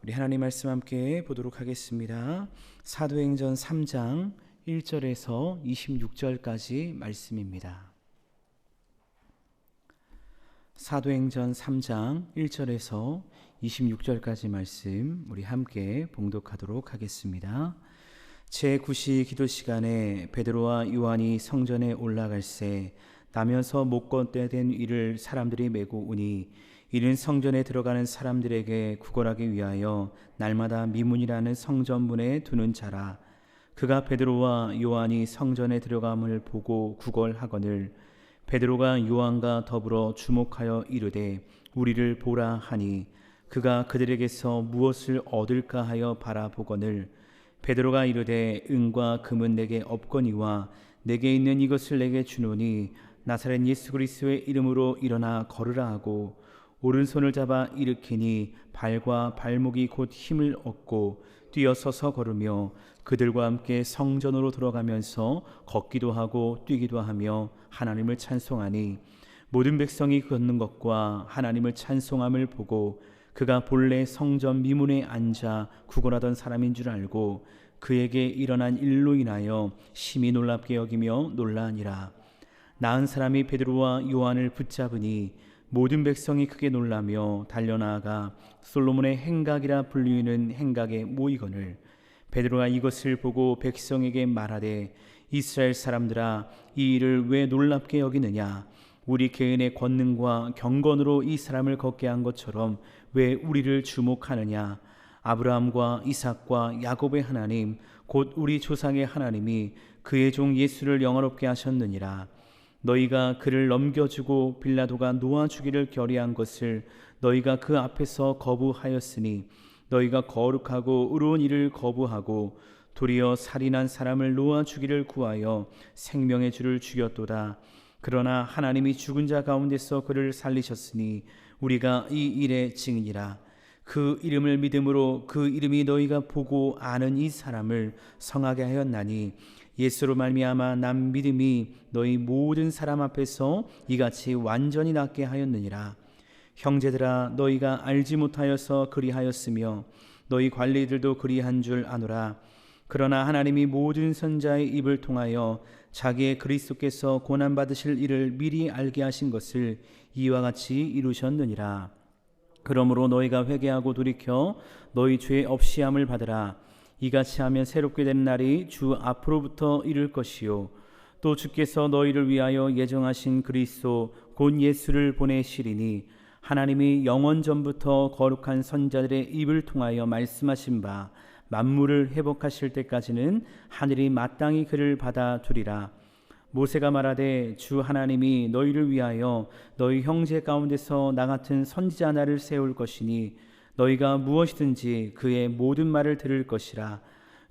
우리 하나님 말씀 함께 보도록 하겠습니다. 사도행전 3장 1절에서 26절까지 말씀입니다. 사도행전 3장 1절에서 26절까지 말씀 우리 함께 봉독하도록 하겠습니다. 제9시 기도 시간에 베드로와 요한이 성전에 올라갈새 나면서 목건대 된 위를 사람들이 메고 오니 이는 성전에 들어가는 사람들에게 구걸하기 위하여 날마다 미문이라는 성전문에 두는 자라. 그가 베드로와 요한이 성전에 들어감을 보고 구걸하거늘 베드로가 요한과 더불어 주목하여 이르되 우리를 보라 하니 그가 그들에게서 무엇을 얻을까 하여 바라보거늘 베드로가 이르되 은과 금은 내게 없거니와 내게 있는 이것을 내게 주노니 나사렛 예수 그리스도의 이름으로 일어나 걸으라 하고 오른손을 잡아 일으키니 발과 발목이 곧 힘을 얻고 뛰어서서 걸으며 그들과 함께 성전으로 들어가면서 걷기도 하고 뛰기도 하며 하나님을 찬송하니 모든 백성이 걷는 것과 하나님을 찬송함을 보고 그가 본래 성전 미문에 앉아 구걸하던 사람인 줄 알고 그에게 일어난 일로 인하여 심히 놀랍게 여기며 놀라니라. 나은 사람이 베드로와 요한을 붙잡으니 모든 백성이 크게 놀라며 달려나아가 솔로몬의 행각이라 불리는 행각에 모이거늘 베드로가 이것을 보고 백성에게 말하되 이스라엘 사람들아 이 일을 왜 놀랍게 여기느냐 우리 개인의 권능과 경건으로 이 사람을 걷게 한 것처럼 왜 우리를 주목하느냐 아브라함과 이삭과 야곱의 하나님 곧 우리 조상의 하나님이 그의 종 예수를 영화롭게 하셨느니라. 너희가 그를 넘겨주고 빌라도가 놓아주기를 결의한 것을 너희가 그 앞에서 거부하였으니 너희가 거룩하고 의로운 일을 거부하고 도리어 살인한 사람을 놓아주기를 구하여 생명의 주를 죽였도다. 그러나 하나님이 죽은 자 가운데서 그를 살리셨으니 우리가 이 일의 증인이라. 그 이름을 믿음으로 그 이름이 너희가 보고 아는 이 사람을 성하게 하였나니 예수로 말미암아 난 믿음이 너희 모든 사람 앞에서 이같이 완전히 낫게 하였느니라. 형제들아 너희가 알지 못하여서 그리하였으며 너희 관리들도 그리한 줄 아노라. 그러나 하나님이 모든 선자의 입을 통하여 자기의 그리스도께서 고난받으실 일을 미리 알게 하신 것을 이와 같이 이루셨느니라. 그러므로 너희가 회개하고 돌이켜 너희 죄 없이함을 받으라. 이같이 하면 새롭게 되는 날이 주 앞으로부터 이를 것이요 또 주께서 너희를 위하여 예정하신 그리스도 곧 예수를 보내시리니 하나님이 영원 전부터 거룩한 선자들의 입을 통하여 말씀하신 바 만물을 회복하실 때까지는 하늘이 마땅히 그를 받아두리라. 모세가 말하되 주 하나님이 너희를 위하여 너희 형제 가운데서 나 같은 선지자 하나를 세울 것이니 너희가 무엇이든지 그의 모든 말을 들을 것이라.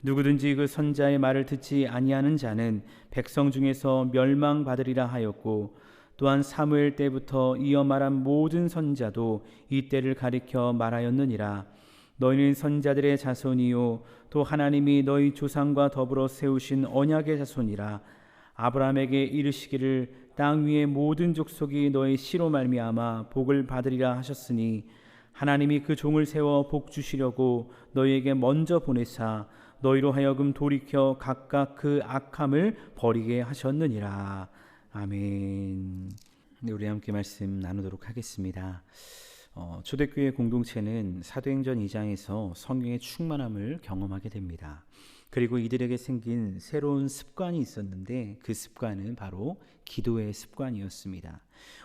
누구든지 그 선자의 말을 듣지 아니하는 자는 백성 중에서 멸망받으리라 하였고 또한 사무엘 때부터 이어 말한 모든 선자도 이 때를 가리켜 말하였느니라. 너희는 선자들의 자손이요 또 하나님이 너희 조상과 더불어 세우신 언약의 자손이라. 아브라함에게 이르시기를 땅 위의 모든 족속이 너희 씨로 말미암아 복을 받으리라 하셨으니 하나님이 그 종을 세워 복 주시려고 너희에게 먼저 보내사 너희로 하여금 돌이켜 각각 그 악함을 버리게 하셨느니라. 아멘. 우리 함께 말씀 나누도록 하겠습니다. 초대교회 공동체는 사도행전 2장에서 성령의 충만함을 경험하게 됩니다. 그리고 이들에게 생긴 새로운 습관이 있었는데 그 습관은 바로 기도의 습관이었습니다.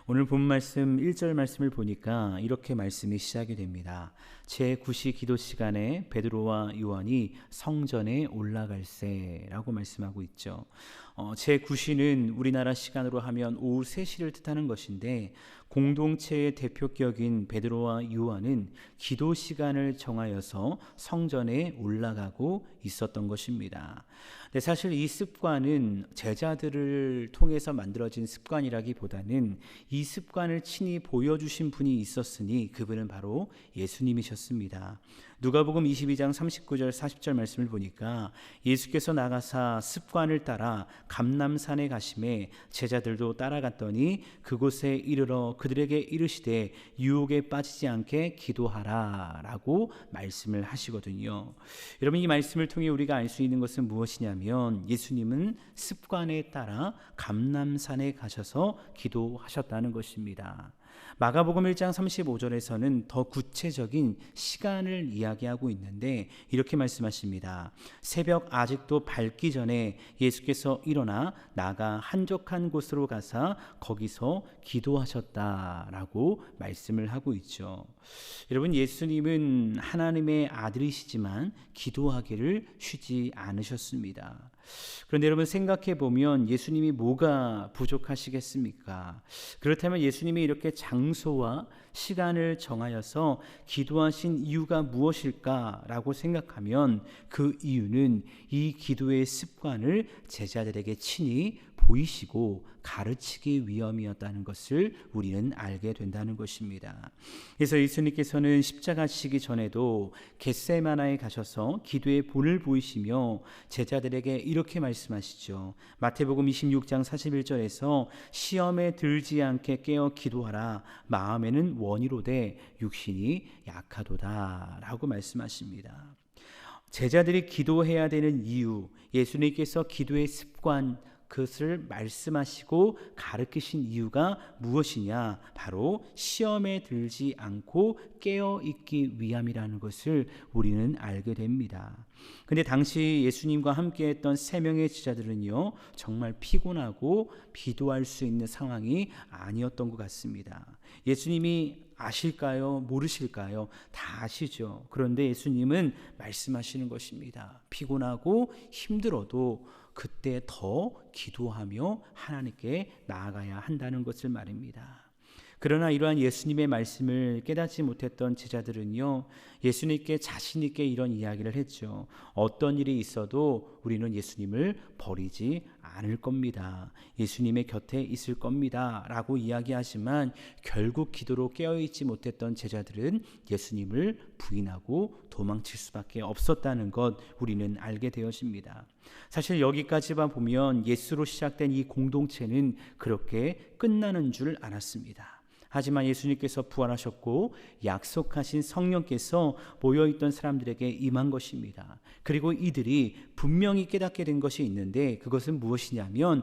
오늘 본 말씀 1절 말씀을 보니까 이렇게 말씀이 시작이 됩니다. 제9시 기도 시간에 베드로와 요한이 성전에 올라갈새라고 말씀하고 있죠. 제9시는 우리나라 시간으로 하면 오후 3시를 뜻하는 것인데 공동체의 대표격인 베드로와 요한은 기도 시간을 정하여서 성전에 올라가고 있었던 것입니다. 근데 사실 이 습관은 제자들을 통해서 만들어진 습관이라기보다는 이 습관을 친히 보여주신 분이 있었으니 그분은 바로 예수님이셨습니다. 누가복음 22장 39절 40절 말씀을 보니까 예수께서 나가사 습관을 따라 감람산에 가심에 제자들도 따라갔더니 그곳에 이르러 그들에게 이르시되 유혹에 빠지지 않게 기도하라 라고 말씀을 하시거든요. 여러분, 이 말씀을 통해 우리가 알 수 있는 것은 무엇이냐면 예수님은 습관에 따라 감람산에 가셔서 기도하셨다는 것입니다. 마가복음 1장 35절에서는 더 구체적인 시간을 이야기하고 있는데 이렇게 말씀하십니다. 새벽 아직도 밝기 전에 예수께서 일어나 나가 한적한 곳으로 가사 거기서 기도하셨다라고 말씀을 하고 있죠. 여러분, 예수님은 하나님의 아들이시지만 기도하기를 쉬지 않으셨습니다. 그런데 여러분, 생각해 보면 예수님이 뭐가 부족하시겠습니까? 그렇다면 예수님이 이렇게 장소와 시간을 정하여서 기도하신 이유가 무엇일까라고 생각하면 그 이유는 이 기도의 습관을 제자들에게 친히 보이시고 가르치기 위함이었다는 것을 우리는 알게 된다는 것입니다. 그래서 예수님께서는 십자가 지시기 전에도 겟세마나에 가셔서 기도의 본을 보이시며 제자들에게 이렇게 말씀하시죠. 마태복음 26장 41절에서 시험에 들지 않게 깨어 기도하라. 마음에는 원이로되 육신이 약하도다 라고 말씀하십니다. 제자들이 기도해야 되는 이유, 예수님께서 기도의 습관, 그것을 말씀하시고 가르치신 이유가 무엇이냐? 바로 시험에 들지 않고 깨어있기 위함이라는 것을 우리는 알게 됩니다. 근데 당시 예수님과 함께했던 3명의 제자들은요, 정말 피곤하고 기도할 수 있는 상황이 아니었던 것 같습니다. 예수님이 아실까요? 모르실까요? 다 아시죠. 그런데 예수님은 말씀하시는 것입니다. 피곤하고 힘들어도 그때 더 기도하며 하나님께 나아가야 한다는 것을 말입니다. 그러나 이러한 예수님의 말씀을 깨닫지 못했던 제자들은요, 예수님께 자신 있게 이런 이야기를 했죠. 어떤 일이 있어도 우리는 예수님을 버리지 않을 겁니다. 예수님의 곁에 있을 겁니다 라고 이야기하지만 결국 기도로 깨어있지 못했던 제자들은 예수님을 부인하고 도망칠 수밖에 없었다는 것 우리는 알게 되어집니다. 사실 여기까지만 보면 예수로 시작된 이 공동체는 그렇게 끝나는 줄 알았습니다. 하지만 예수님께서 부활하셨고 약속하신 성령께서 모여있던 사람들에게 임한 것입니다. 그리고 이들이 분명히 깨닫게 된 것이 있는데 그것은 무엇이냐면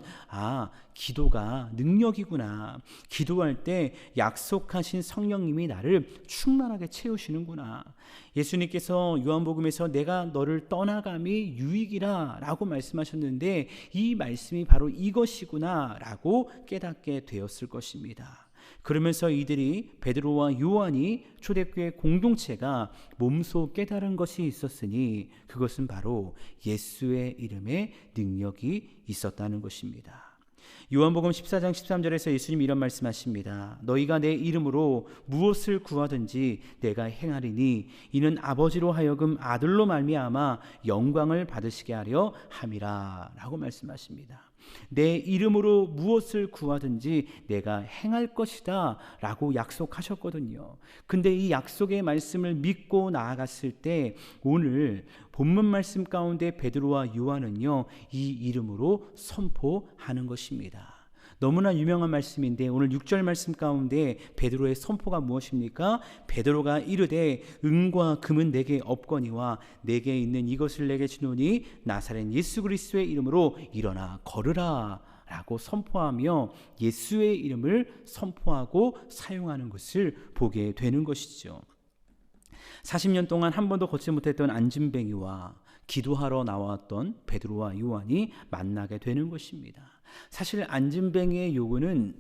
기도가 능력이구나. 기도할 때 약속하신 성령님이 나를 충만하게 채우시는구나. 예수님께서 요한복음에서 내가 너를 떠나감이 유익이라 라고 말씀하셨는데 이 말씀이 바로 이것이구나 라고 깨닫게 되었을 것입니다. 그러면서 이들이 베드로와 요한이 초대교회 공동체가 몸소 깨달은 것이 있었으니 그것은 바로 예수의 이름에 능력이 있었다는 것입니다. 요한복음 14장 13절에서 예수님이 이런 말씀하십니다. 너희가 내 이름으로 무엇을 구하든지 내가 행하리니 이는 아버지로 하여금 아들로 말미암아 영광을 받으시게 하려 함이라 라고 말씀하십니다. 내 이름으로 무엇을 구하든지 내가 행할 것이다 라고 약속하셨거든요. 근데 이 약속의 말씀을 믿고 나아갔을 때 오늘 본문 말씀 가운데 베드로와 요한은요, 이 이름으로 선포하는 것입니다. 너무나 유명한 말씀인데 오늘 6절 말씀 가운데 베드로의 선포가 무엇입니까? 베드로가 이르되 은과 금은 내게 없거니와 내게 있는 이것을 내게 주노니 나사렛 예수 그리스도의 이름으로 일어나 걸으라 라고 선포하며 예수의 이름을 선포하고 사용하는 것을 보게 되는 것이죠. 40년 동안 한 번도 걷지 못했던 안진뱅이와 기도하러 나왔던 베드로와 요한이 만나게 되는 것입니다. 사실 안진뱅이의 요구는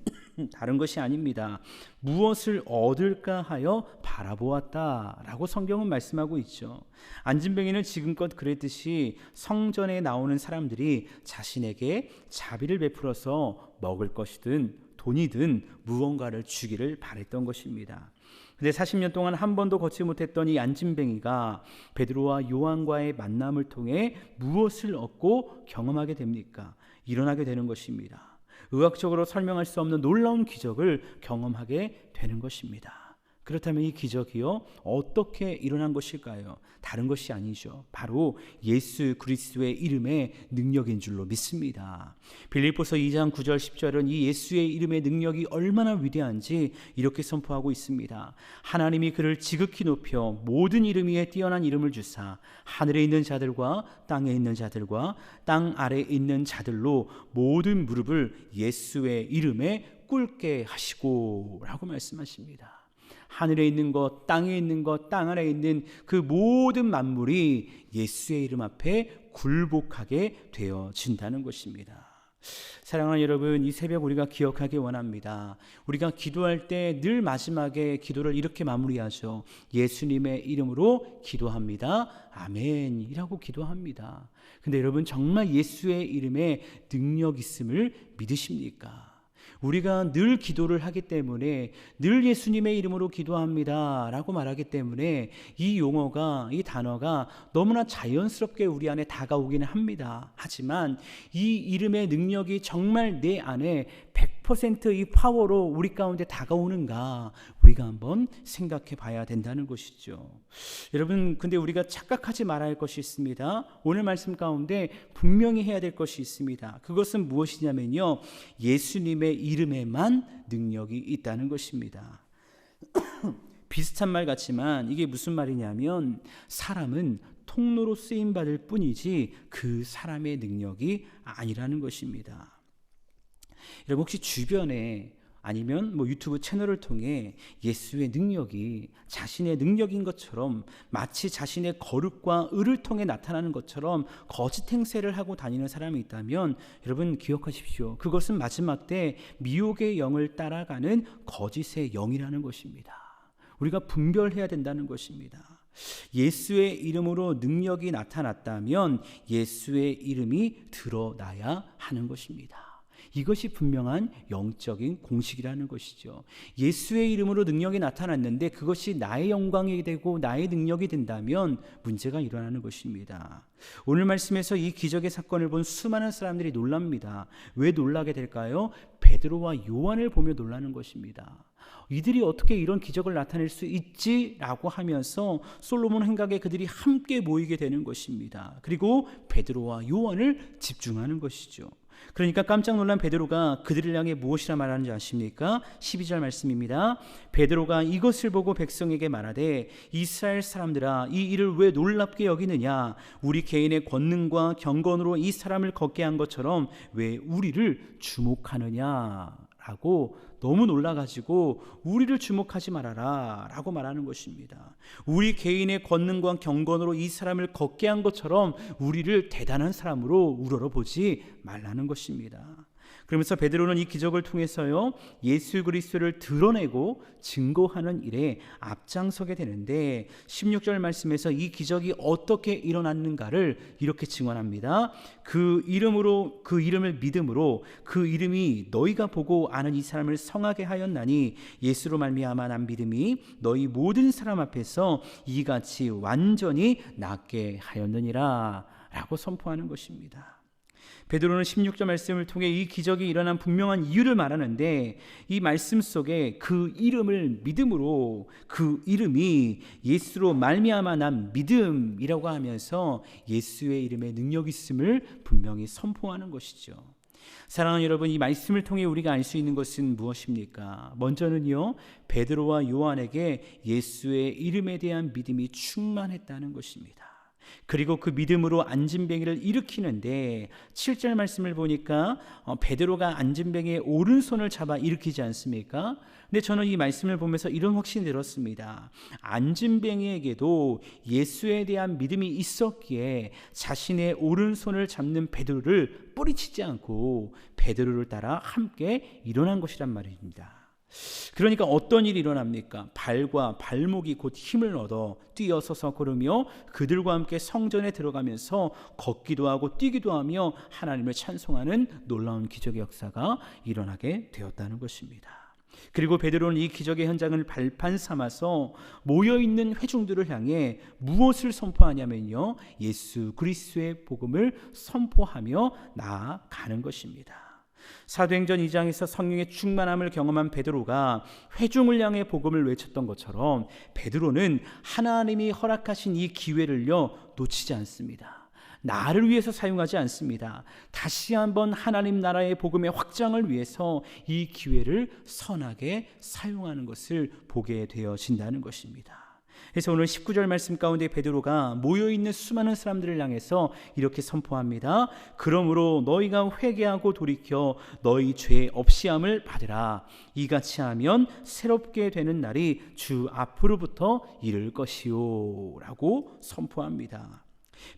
다른 것이 아닙니다. 무엇을 얻을까 하여 바라보았다라고 성경은 말씀하고 있죠. 안진뱅이는 지금껏 그랬듯이 성전에 나오는 사람들이 자신에게 자비를 베풀어서 먹을 것이든 돈이든 무언가를 주기를 바랬던 것입니다. 근데 40년 동안 한 번도 걷지 못했던 이 안진뱅이가 베드로와 요한과의 만남을 통해 무엇을 얻고 경험하게 됩니까? 일어나게 되는 것입니다. 의학적으로 설명할 수 없는 놀라운 기적을 경험하게 되는 것입니다. 그렇다면 이 기적이요 어떻게 일어난 것일까요? 다른 것이 아니죠. 바로 예수 그리스도의 이름의 능력인 줄로 믿습니다. 빌립보서 2장 9절 10절은 이 예수의 이름의 능력이 얼마나 위대한지 이렇게 선포하고 있습니다. 하나님이 그를 지극히 높여 모든 이름 위에 뛰어난 이름을 주사 하늘에 있는 자들과 땅에 있는 자들과 땅 아래에 있는 자들로 모든 무릎을 예수의 이름에 꿇게 하시고 라고 말씀하십니다. 하늘에 있는 것, 땅에 있는 것, 땅 아래에 있는 그 모든 만물이 예수의 이름 앞에 굴복하게 되어진다는 것입니다. 사랑하는 여러분, 이 새벽 우리가 기억하기 원합니다. 우리가 기도할 때 늘 마지막에 기도를 이렇게 마무리하죠. 예수님의 이름으로 기도합니다. 아멘 이라고 기도합니다. 근데 여러분 정말 예수의 이름에 능력 있음을 믿으십니까? 우리가 늘 기도를 하기 때문에 늘 예수님의 이름으로 기도합니다 라고 말하기 때문에 이 용어가, 이 단어가 너무나 자연스럽게 우리 안에 다가오기는 합니다. 하지만 이 이름의 능력이 정말 내 안에 100% 이 파워로 우리 가운데 다가오는가 우리가 한번 생각해 봐야 된다는 것이죠. 여러분, 근데 우리가 착각하지 말아야 할 것이 있습니다. 오늘 말씀 가운데 분명히 해야 될 것이 있습니다. 그것은 무엇이냐면요, 예수님의 이름에만 능력이 있다는 것입니다. 비슷한 말 같지만 이게 무슨 말이냐면 사람은 통로로 쓰임받을 뿐이지 그 사람의 능력이 아니라는 것입니다. 여러분 혹시 주변에 아니면 유튜브 채널을 통해 예수의 능력이 자신의 능력인 것처럼 마치 자신의 거룩과 의를 통해 나타나는 것처럼 거짓 행세를 하고 다니는 사람이 있다면 여러분 기억하십시오. 그것은 마지막 때 미혹의 영을 따라가는 거짓의 영이라는 것입니다. 우리가 분별해야 된다는 것입니다. 예수의 이름으로 능력이 나타났다면 예수의 이름이 드러나야 하는 것입니다. 이것이 분명한 영적인 공식이라는 것이죠. 예수의 이름으로 능력이 나타났는데 그것이 나의 영광이 되고 나의 능력이 된다면 문제가 일어나는 것입니다. 오늘 말씀에서 이 기적의 사건을 본 수많은 사람들이 놀랍니다. 왜 놀라게 될까요? 베드로와 요한을 보며 놀라는 것입니다. 이들이 어떻게 이런 기적을 나타낼 수 있지라고 하면서 솔로몬 행각에 그들이 함께 모이게 되는 것입니다. 그리고 베드로와 요한을 집중하는 것이죠. 그러니까 깜짝 놀란 베드로가 그들을 향해 무엇이라 말하는지 아십니까? 12절 말씀입니다. 베드로가 이것을 보고 백성에게 말하되 이스라엘 사람들아 이 일을 왜 놀랍게 여기느냐? 우리 개인의 권능과 경건으로 이 사람을 걷게 한 것처럼 왜 우리를 주목하느냐? 라고 너무 놀라가지고 우리를 주목하지 말아라 라고 말하는 것입니다. 우리 개인의 권능과 경건으로 이 사람을 걷게 한 것처럼 우리를 대단한 사람으로 우러러보지 말라는 것입니다. 그러면서 베드로는 이 기적을 통해서요 예수 그리스도를 드러내고 증거하는 일에 앞장서게 되는데 16절 말씀에서 이 기적이 어떻게 일어났는가를 이렇게 증언합니다. 그 이름을 믿음으로 그 이름이 너희가 보고 아는 이 사람을 성하게 하였나니 예수로 말미암아 난 믿음이 너희 모든 사람 앞에서 이같이 완전히 낫게 하였느니라 라고 선포하는 것입니다. 베드로는 16절 말씀을 통해 이 기적이 일어난 분명한 이유를 말하는데 이 말씀 속에 그 이름을 믿음으로 그 이름이 예수로 말미암아 난 믿음이라고 하면서 예수의 이름에 능력이 있음을 분명히 선포하는 것이죠. 사랑하는 여러분, 이 말씀을 통해 우리가 알 수 있는 것은 무엇입니까? 먼저는요 베드로와 요한에게 예수의 이름에 대한 믿음이 충만했다는 것입니다. 그리고 그 믿음으로 안진뱅이를 일으키는데 7절 말씀을 보니까 베드로가 안진뱅이의 오른손을 잡아 일으키지 않습니까? 근데 저는 이 말씀을 보면서 이런 확신이 들었습니다. 안진뱅이에게도 예수에 대한 믿음이 있었기에 자신의 오른손을 잡는 베드로를 뿌리치지 않고 베드로를 따라 함께 일어난 것이란 말입니다. 그러니까 어떤 일이 일어납니까? 발과 발목이 곧 힘을 얻어 뛰어서서 걸으며 그들과 함께 성전에 들어가면서 걷기도 하고 뛰기도 하며 하나님을 찬송하는 놀라운 기적의 역사가 일어나게 되었다는 것입니다. 그리고 베드로는 이 기적의 현장을 발판 삼아서 모여있는 회중들을 향해 무엇을 선포하냐면요 예수 그리스도의 복음을 선포하며 나아가는 것입니다. 사도행전 2장에서 성령의 충만함을 경험한 베드로가 회중을 향해 복음을 외쳤던 것처럼 베드로는 하나님이 허락하신 이 기회를요 놓치지 않습니다. 나를 위해서 사용하지 않습니다. 다시 한번 하나님 나라의 복음의 확장을 위해서 이 기회를 선하게 사용하는 것을 보게 되어진다는 것입니다. 그래서 오늘 19절 말씀 가운데 베드로가 모여있는 수많은 사람들을 향해서 이렇게 선포합니다. 그러므로 너희가 회개하고 돌이켜 너희 죄 없이함을 받으라. 이같이 하면 새롭게 되는 날이 주 앞으로부터 이를 것이요 라고 선포합니다.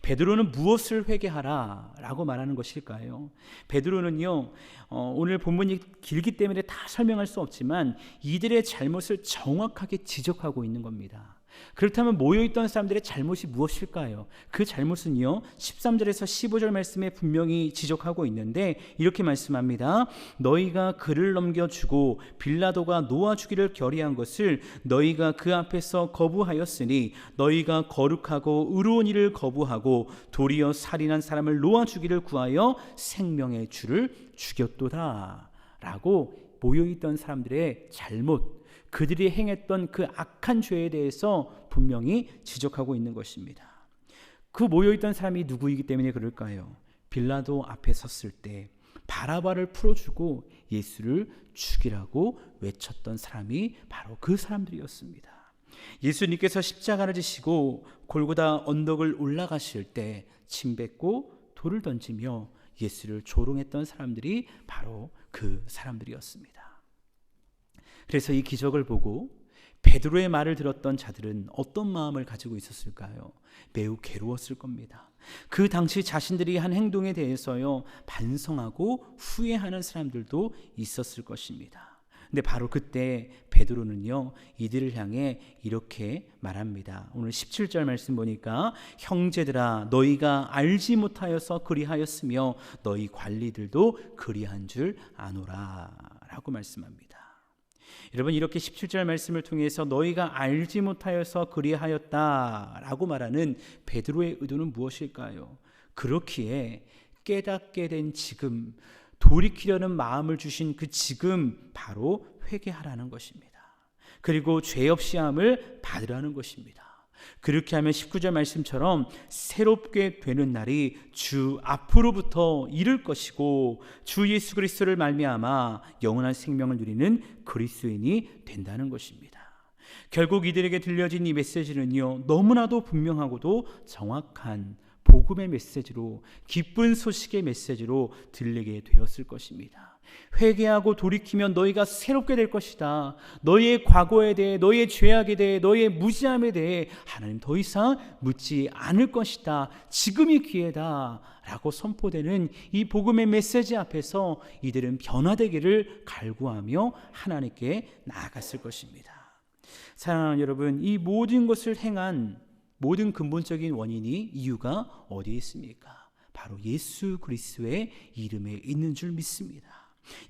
베드로는 무엇을 회개하라 라고 말하는 것일까요? 베드로는요 오늘 본문이 길기 때문에 다 설명할 수 없지만 이들의 잘못을 정확하게 지적하고 있는 겁니다. 그렇다면 모여있던 사람들의 잘못이 무엇일까요? 그 잘못은요 13절에서 15절 말씀에 분명히 지적하고 있는데 이렇게 말씀합니다. 너희가 그를 넘겨주고 빌라도가 놓아주기를 결의한 것을 너희가 그 앞에서 거부하였으니 너희가 거룩하고 의로운 일을 거부하고 도리어 살인한 사람을 놓아주기를 구하여 생명의 주를 죽였도다 라고 모여있던 사람들의 잘못, 그들이 행했던 그 악한 죄에 대해서 분명히 지적하고 있는 것입니다. 그 모여있던 사람이 누구이기 때문에 그럴까요? 빌라도 앞에 섰을 때 바라바를 풀어주고 예수를 죽이라고 외쳤던 사람이 바로 그 사람들이었습니다. 예수님께서 십자가를 지시고 골고다 언덕을 올라가실 때 침 뱉고 돌을 던지며 예수를 조롱했던 사람들이 바로 그 사람들이었습니다. 그래서 이 기적을 보고 베드로의 말을 들었던 자들은 어떤 마음을 가지고 있었을까요? 매우 괴로웠을 겁니다. 그 당시 자신들이 한 행동에 대해서요 반성하고 후회하는 사람들도 있었을 것입니다. 근데 바로 그때 베드로는요 이들을 향해 이렇게 말합니다. 오늘 17절 말씀 보니까 형제들아 너희가 알지 못하여서 그리하였으며 너희 관리들도 그리한 줄 아노라 라고 말씀합니다. 여러분 이렇게 17절 말씀을 통해서 너희가 알지 못하여서 그리하였다 라고 말하는 베드로의 의도는 무엇일까요? 그렇기에 깨닫게 된 지금 돌이키려는 마음을 주신 그 지금 바로 회개하라는 것입니다. 그리고 죄 없이 함을 받으라는 것입니다. 그렇게 하면 19절 말씀처럼 새롭게 되는 날이 주 앞으로부터 이를 것이고 주 예수 그리스도를 말미암아 영원한 생명을 누리는 그리스도인이 된다는 것입니다. 결국 이들에게 들려진 이 메시지는요 너무나도 분명하고도 정확한 복음의 메시지로 기쁜 소식의 메시지로 들리게 되었을 것입니다. 회개하고 돌이키면 너희가 새롭게 될 것이다. 너희의 과거에 대해, 너희의 죄악에 대해, 너희의 무지함에 대해 하나님 더 이상 묻지 않을 것이다. 지금이 기회다 라고 선포되는 이 복음의 메시지 앞에서 이들은 변화되기를 갈구하며 하나님께 나아갔을 것입니다. 사랑하는 여러분, 이 모든 것을 행한 모든 근본적인 원인이 이유가 어디에 있습니까? 바로 예수 그리스도의 이름에 있는 줄 믿습니다.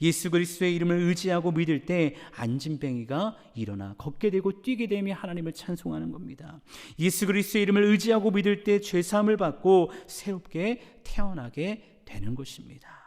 예수 그리스도의 이름을 의지하고 믿을 때 안진뱅이가 일어나 걷게 되고 뛰게 되며 하나님을 찬송하는 겁니다. 예수 그리스도의 이름을 의지하고 믿을 때 죄사함을 받고 새롭게 태어나게 되는 것입니다.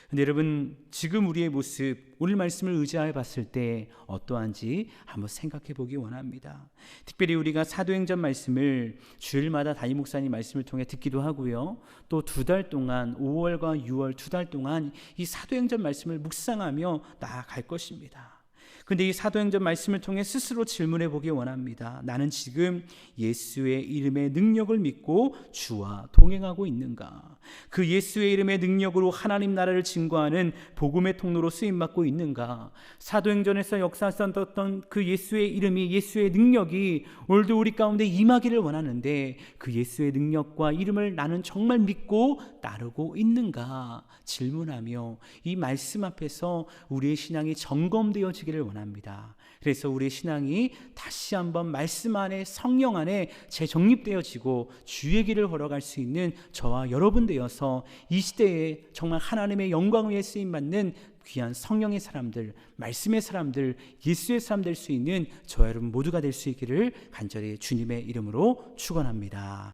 근데 여러분 지금 우리의 모습 오늘 말씀을 의지하여 봤을 때 어떠한지 한번 생각해 보기 원합니다. 특별히 우리가 사도행전 말씀을 주일마다 담임 목사님 말씀을 통해 듣기도 하고요. 또 2달 동안 5월과 6월 2달 동안 이 사도행전 말씀을 묵상하며 나아갈 것입니다. 근데 이 사도행전 말씀을 통해 스스로 질문해 보기 원합니다. 나는 지금 예수의 이름의 능력을 믿고 주와 동행하고 있는가? 그 예수의 이름의 능력으로 하나님 나라를 증거하는 복음의 통로로 쓰임받고 있는가? 사도행전에서 역사했었던 그 예수의 이름이, 예수의 능력이 오늘도 우리 가운데 임하기를 원하는데 그 예수의 능력과 이름을 나는 정말 믿고 따르고 있는가? 질문하며 이 말씀 앞에서 우리의 신앙이 점검되어지기를 원합니다. 그래서 우리의 신앙이 다시 한번 말씀 안에, 성령 안에 재정립되어지고 주의 길을 걸어갈 수 있는 저와 여러분 되어서 이 시대에 정말 하나님의 영광 위에 쓰임받는 귀한 성령의 사람들, 말씀의 사람들, 예수의 사람 될 수 있는 저와 여러분 모두가 될 수 있기를 간절히 주님의 이름으로 축원합니다.